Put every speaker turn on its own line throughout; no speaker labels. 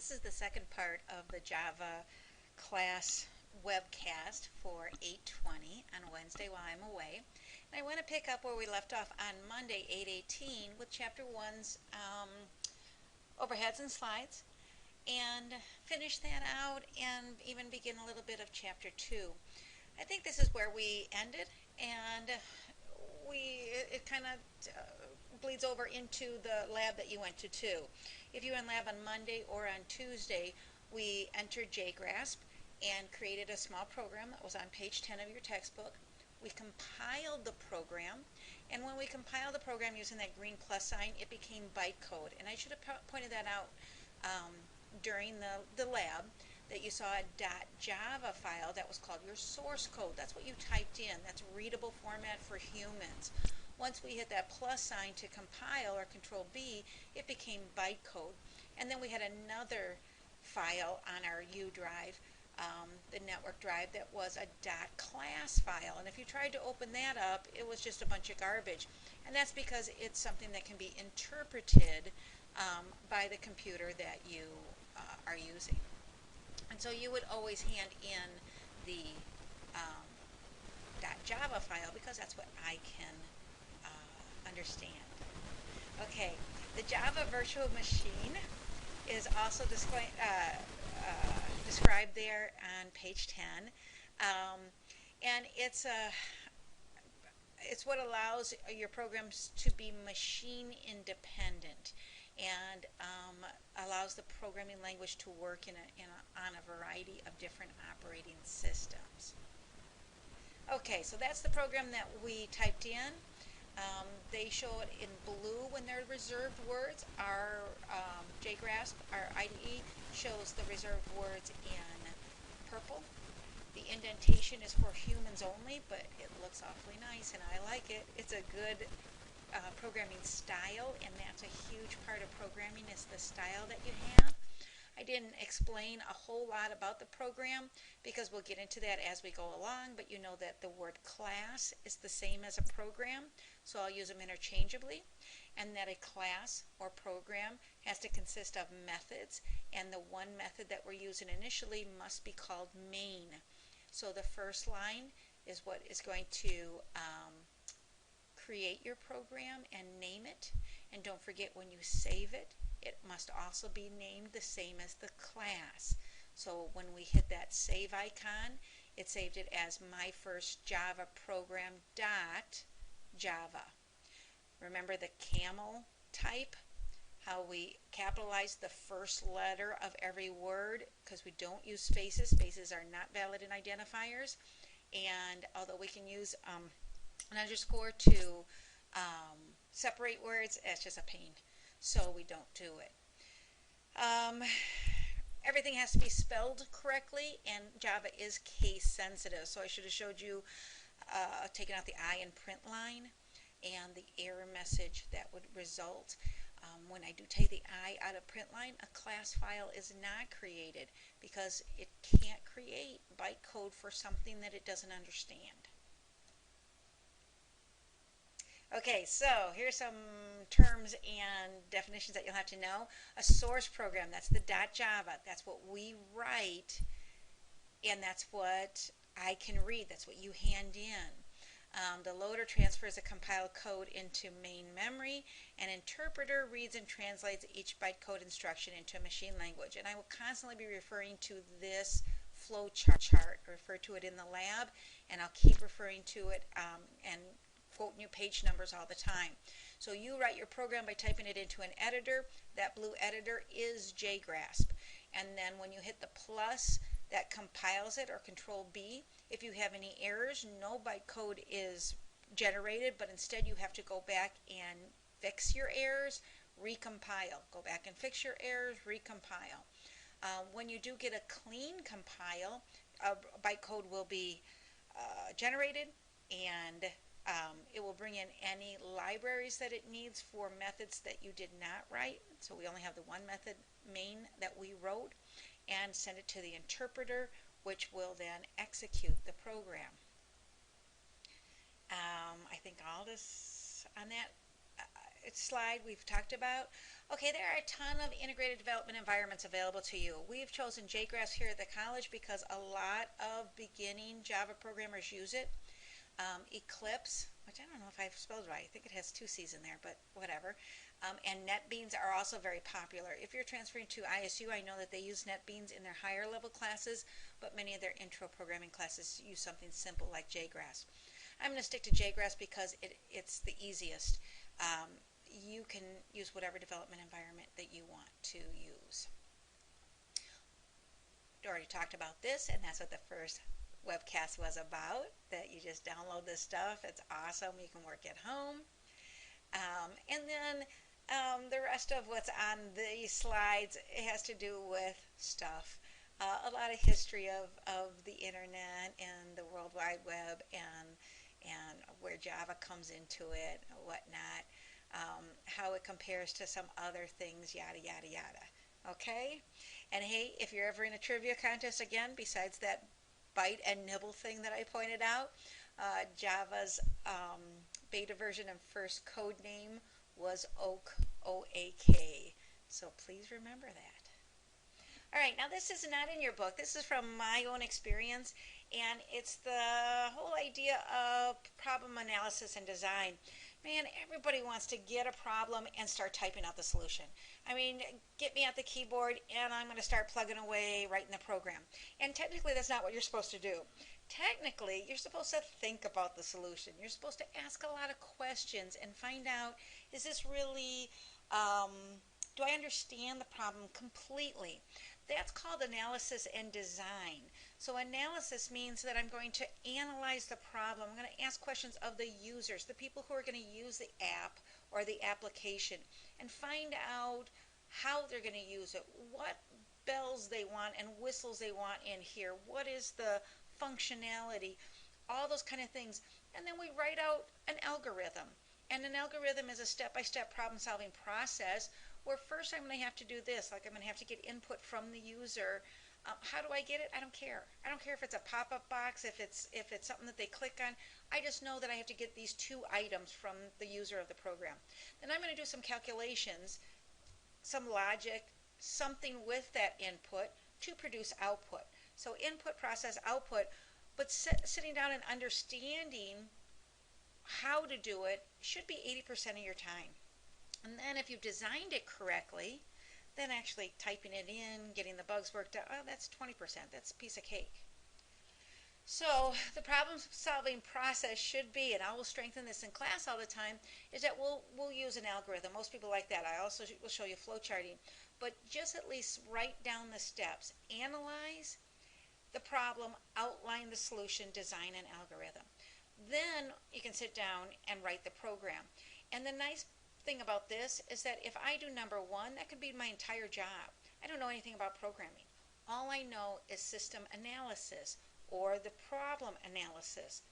This is the second part of the Java class webcast for 8:20 on Wednesday while I'm away. And I want to pick up where we left off on Monday, 8:18, with Chapter 1's overheads and slides, and finish that out and even begin a little bit of Chapter 2. I think this is where we ended, and it kind of bleeds over into the lab that you went to too. If you were in lab on Monday or on Tuesday, we entered JGrasp and created a small program that was on page 10 of your textbook. We compiled the program, and when we compiled the program using that green plus sign, it became bytecode. And I should have pointed that out during the lab, that you saw a .java file that was called your source code. That's what you typed in. That's readable format for humans. Once we hit that plus sign to compile, or Control B, it became bytecode. And then we had another file on our U drive, the network drive, that was a .class file. And if you tried to open that up, it was just a bunch of garbage. And that's because it's something that can be interpreted by the computer that you are using. And so you would always hand in the .java file, because that's what I can understand. Okay, the Java virtual machine is also described there on page 10. And it's what allows your programs to be machine independent, and allows the programming language to work on a variety of different operating systems. Okay, so that's the program that we typed in. They show it in blue when they're reserved words. Our JGrasp, our IDE, shows the reserved words in purple. The indentation is for humans only, but it looks awfully nice, and I like it. It's a good programming style, and that's a huge part of programming, is the style that you have. I didn't explain a whole lot about the program, because we'll get into that as we go along, but you know that the word class is the same as a program, so I'll use them interchangeably, and that a class or program has to consist of methods, and the one method that we're using initially must be called main. So the first line is what is going to create your program and name it. And don't forget, when you save it, it must also be named the same as the class. So when we hit that save icon, it saved it as my first Java program .java. Remember the camel type? How we capitalize the first letter of every word, because we don't use spaces. Spaces are not valid in identifiers. And although we can use an underscore to separate words, it's just a pain, so we don't do it. Everything has to be spelled correctly, and Java is case sensitive, so I should have showed you taking out the I in print line and the error message that would result. When I do take the I out of print line, a class file is not created, because it can't create bytecode for something that it doesn't understand. Okay, so here's some terms and definitions that you'll have to know. A source program, that's the .java. That's what we write, and that's what I can read. That's what you hand in. The loader transfers the compiled code into main memory. An interpreter reads and translates each bytecode instruction into a machine language. And I will constantly be referring to this flow chart. I refer to it in the lab, and I'll keep referring to it and quoting you page numbers all the time. So you write your program by typing it into an editor. That blue editor is JGrasp. And then when you hit the plus, that compiles it, or Control B. If you have any errors, no bytecode is generated, but instead you have to go back and fix your errors, recompile. Go back and fix your errors, recompile. When you do get a clean compile, bytecode will be generated, and it will bring in any libraries that it needs for methods that you did not write. So we only have the one method, main, that we wrote, and send it to the interpreter, which will then execute the program. I think all this on that slide we've talked about. Okay, there are a ton of integrated development environments available to you. We've chosen JGraphs here at the college because a lot of beginning Java programmers use it. Eclipse, which I don't know if I've spelled right. I think it has two C's in there, but whatever. And NetBeans are also very popular. If you're transferring to ISU, I know that they use NetBeans in their higher level classes, but many of their intro programming classes use something simple like JGraphs. I'm going to stick to JGraphs because it's the easiest. You can use whatever development environment that you want to use. I already talked about this, and that's what the first webcast was about, that you just download this stuff. It's awesome. You can work at home. And then the rest of what's on these slides has to do with stuff. A lot of history of the internet and the World Wide Web and where Java comes into it, whatnot, how it compares to some other things, yada, yada, yada. Okay? And hey, if you're ever in a trivia contest again, besides that bite and nibble thing that I pointed out, Java's beta version and first code name was Oak, O-A-K. So please remember that. All right, now this is not in your book. This is from my own experience, and it's the whole idea of problem analysis and design. Man, everybody wants to get a problem and start typing out the solution. I mean, get me at the keyboard and I'm going to start plugging away writing the program. And technically that's not what you're supposed to do. Technically, you're supposed to think about the solution. You're supposed to ask a lot of questions and find out, is this really, do I understand the problem completely? That's called analysis and design. So analysis means that I'm going to analyze the problem. I'm going to ask questions of the users, the people who are going to use the app or the application, and find out how they're going to use it, what bells they want and whistles they want in here, what is the functionality, all those kind of things. And then we write out an algorithm. And an algorithm is a step-by-step problem-solving process where first I'm going to have to do this, like I'm going to have to get input from the user. How do I get it? I don't care. I don't care if it's a pop-up box, if it's something that they click on. I just know that I have to get these two items from the user of the program. Then I'm going to do some calculations, some logic, something with that input to produce output. So input, process, output, but sitting down and understanding how to do it should be 80% of your time. And then if you've designed it correctly, then actually typing it in, getting the bugs worked out, oh, that's 20%. That's a piece of cake. So the problem-solving process should be, and I will strengthen this in class all the time, is that we'll use an algorithm. Most people like that. I also will show you flowcharting. But just at least write down the steps. Analyze the problem, outline the solution, design an algorithm. Then you can sit down and write the program. And the nice thing about this is that if I do number one, that could be my entire job. I don't know anything about programming. All I know is system analysis or the problem analysis.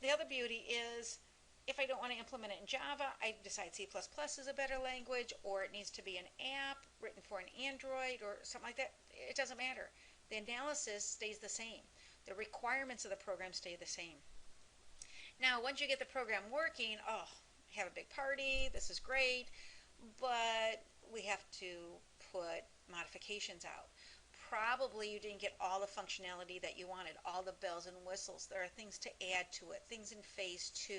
The other beauty is if I don't want to implement it in Java, I decide C++ is a better language, or it needs to be an app written for an Android or something like that. It doesn't matter. The analysis stays the same. The requirements of the program stay the same. Now, once you get the program working, oh, have a big party, this is great, but we have to put modifications out. Probably you didn't get all the functionality that you wanted, all the bells and whistles. There are things to add to it, things in phase 2,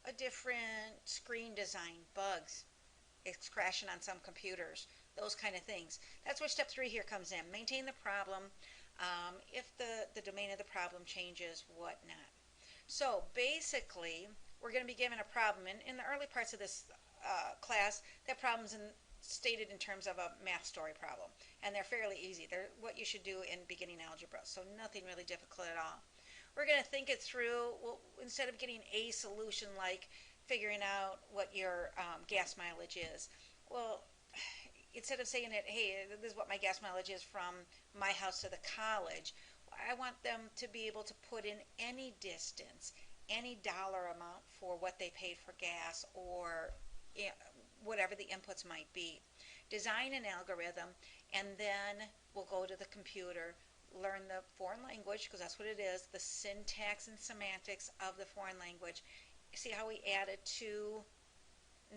a different screen design, bugs, it's crashing on some computers, those kind of things. That's where step 3 here comes in. Maintain the problem. If the domain of the problem changes, whatnot. So basically, we're going to be given a problem. In the early parts of this class, that problem's stated in terms of a math story problem. And they're fairly easy. They're what you should do in beginning algebra. So nothing really difficult at all. We're going to think it through. Well, instead of getting a solution like figuring out what your gas mileage is, well, instead of saying it, hey, this is what my gas mileage is from my house to the college, I want them to be able to put in any distance, any dollar amount for what they paid for gas, or whatever the inputs might be. Design an algorithm, and then we'll go to the computer, learn the foreign language, because that's what it is, the syntax and semantics of the foreign language, see how we add it to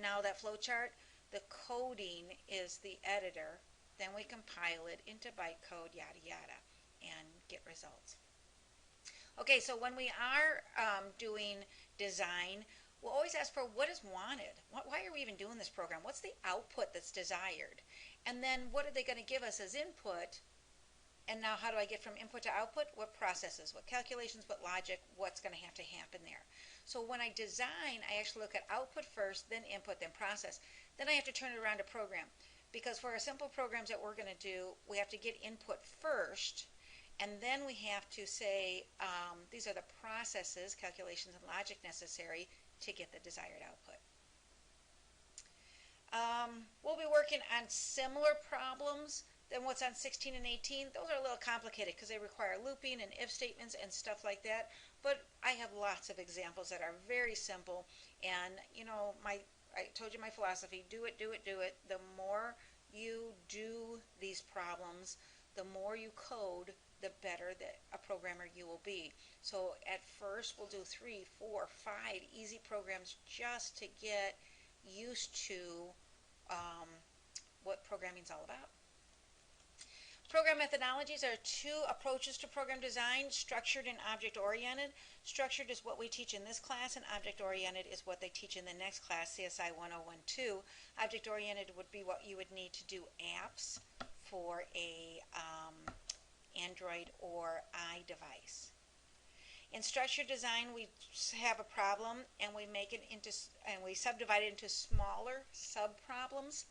now that flow chart, the coding is the editor. Then we compile it into bytecode, yada yada, and get results. Okay, so when we are doing design, we'll always ask for what is wanted. Why are we even doing this program? What's the output that's desired? And then what are they going to give us as input? And now how do I get from input to output? What processes, what calculations, what logic, what's going to happen there? So when I design, I actually look at output first, then input, then process. Then I have to turn it around to program. Because for our simple programs that we're going to do, we have to get input first, and then we have to say, these are the processes, calculations, and logic necessary to get the desired output. We'll be working on similar problems than what's on 16 and 18. Those are a little complicated because they require looping and if statements and stuff like that. But I have lots of examples that are very simple. And, you know, I told you my philosophy, do it, do it, do it. The more you do these problems, the more you code, the better that a programmer you will be. So at first we'll do 3, 4, 5 easy programs just to get used to what programming is all about. Program methodologies are 2 approaches to program design, structured and object-oriented. Structured is what we teach in this class, and object-oriented is what they teach in the next class, CSI 1012. Object-oriented would be what you would need to do apps for a Android or iDevice. In structured design, we have a problem and we make it into, and we subdivide it into smaller sub-problems,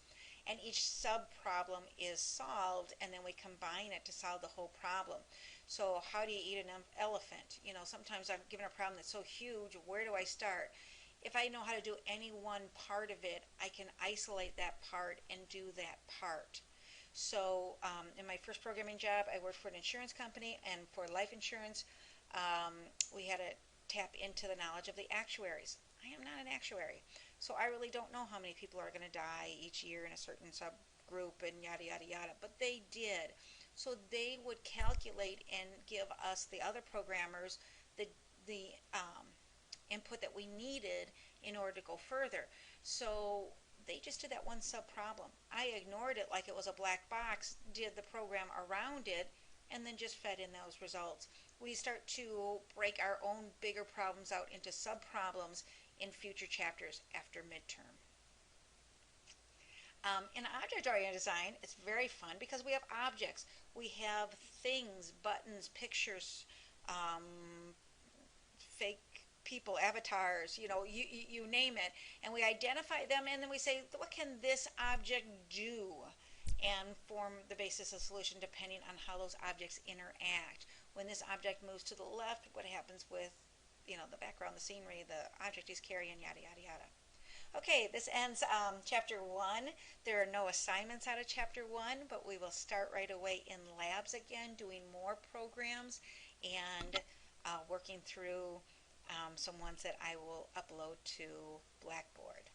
and each sub-problem is solved, and then we combine it to solve the whole problem. So how do you eat an elephant? You know, sometimes I'm given a problem that's so huge, where do I start? If I know how to do any one part of it, I can isolate that part and do that part. So in my first programming job, I worked for an insurance company, and for life insurance, we had to tap into the knowledge of the actuaries. I am not an actuary, so I really don't know how many people are going to die each year in a certain subgroup and yada, yada, yada, but they did. So they would calculate and give us, the other programmers, the input that we needed in order to go further. So they just did that one sub-problem. I ignored it like it was a black box, did the program around it, and then just fed in those results. We start to break our own bigger problems out into sub-problems in future chapters after midterm. In object-oriented design, it's very fun because we have objects. We have things, buttons, pictures, fake people, avatars, you know, you name it, and we identify them, and then we say, what can this object do, and form the basis of solution depending on how those objects interact. When this object moves to the left, what happens with, you know, the background, the scenery, the object is carrying, yada, yada, yada. Okay, this ends chapter 1. There are no assignments out of chapter 1, but we will start right away in labs again, doing more programs and working through some ones that I will upload to Blackboard.